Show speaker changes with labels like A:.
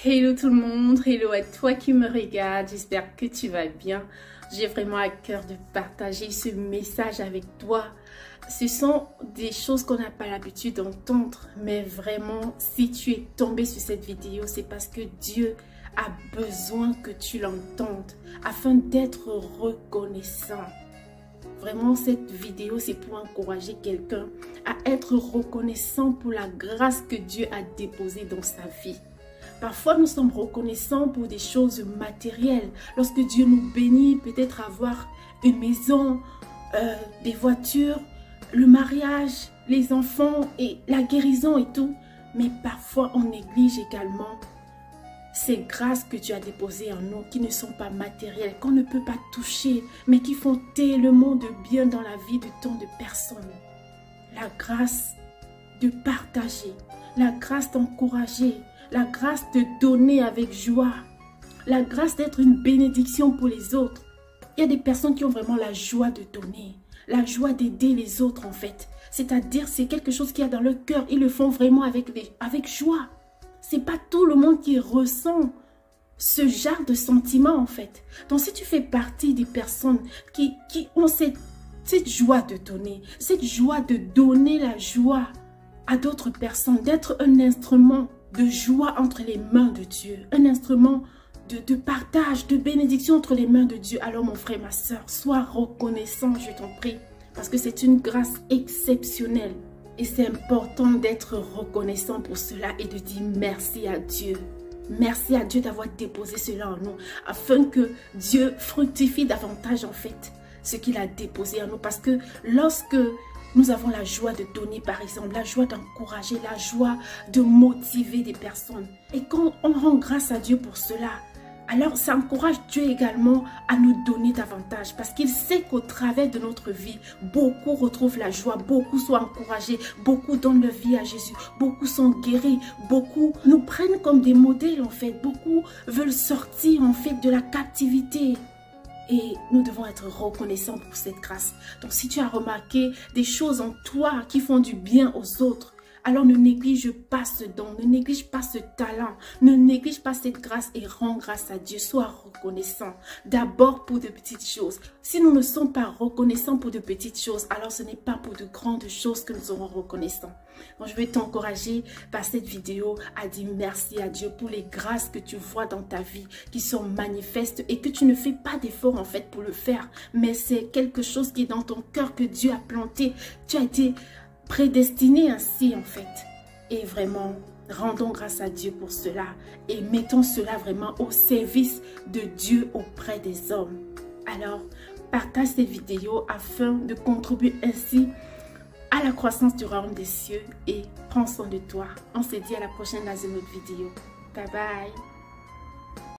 A: Hello tout le monde, hello à toi qui me regarde, j'espère que tu vas bien. J'ai vraiment à cœur de partager ce message avec toi. Ce sont des choses qu'on n'a pas l'habitude d'entendre, mais vraiment, si tu es tombé sur cette vidéo, c'est parce que Dieu a besoin que tu l'entendes afin d'être reconnaissant. Vraiment, cette vidéo, c'est pour encourager quelqu'un à être reconnaissant pour la grâce que Dieu a déposée dans sa vie. Parfois, nous sommes reconnaissants pour des choses matérielles. Lorsque Dieu nous bénit, peut-être avoir une maison, des voitures, le mariage, les enfants et la guérison et tout. Mais parfois, on néglige également ces grâces que Dieu a déposées en nous, qui ne sont pas matérielles, qu'on ne peut pas toucher, mais qui font tellement de bien dans la vie de tant de personnes. La grâce de partager, la grâce d'encourager, la grâce de donner avec joie, la grâce d'être une bénédiction pour les autres. Il y a des personnes qui ont vraiment la joie de donner, la joie d'aider les autres en fait. C'est-à-dire c'est quelque chose qu'il y a dans leur cœur, ils le font vraiment avec joie. C'est pas tout le monde qui ressent ce genre de sentiment en fait. Donc si tu fais partie des personnes qui ont cette joie de donner, cette joie de donner la joie à d'autres personnes, d'être un instrument de joie entre les mains de Dieu, un instrument de partage, de bénédiction entre les mains de Dieu. Alors mon frère, ma soeur, sois reconnaissant, je t'en prie, parce que c'est une grâce exceptionnelle. Et c'est important d'être reconnaissant pour cela et de dire merci à Dieu. Merci à Dieu d'avoir déposé cela en nous, afin que Dieu fructifie davantage en fait ce qu'il a déposé en nous. Parce que lorsque nous avons la joie de donner, par exemple, la joie d'encourager, la joie de motiver des personnes. Et quand on rend grâce à Dieu pour cela, alors ça encourage Dieu également à nous donner davantage. Parce qu'il sait qu'au travers de notre vie, beaucoup retrouvent la joie, beaucoup sont encouragés, beaucoup donnent leur vie à Jésus, beaucoup sont guéris, beaucoup nous prennent comme des modèles en fait. Beaucoup veulent sortir en fait de la captivité. Et nous devons être reconnaissants pour cette grâce. Donc si tu as remarqué des choses en toi qui font du bien aux autres, alors ne néglige pas ce don, ne néglige pas ce talent, ne néglige pas cette grâce et rends grâce à Dieu. Sois reconnaissant d'abord pour de petites choses. Si nous ne sommes pas reconnaissants pour de petites choses, alors ce n'est pas pour de grandes choses que nous serons reconnaissants. Donc je vais t'encourager par cette vidéo à dire merci à Dieu pour les grâces que tu vois dans ta vie qui sont manifestes et que tu ne fais pas d'effort en fait pour le faire. Mais c'est quelque chose qui est dans ton cœur que Dieu a planté. Tu as été prédestiné ainsi en fait. Et vraiment, rendons grâce à Dieu pour cela et mettons cela vraiment au service de Dieu auprès des hommes. Alors, partage cette vidéo afin de contribuer ainsi à la croissance du royaume des cieux et prends soin de toi. On se dit à la prochaine dans une autre vidéo. Bye bye.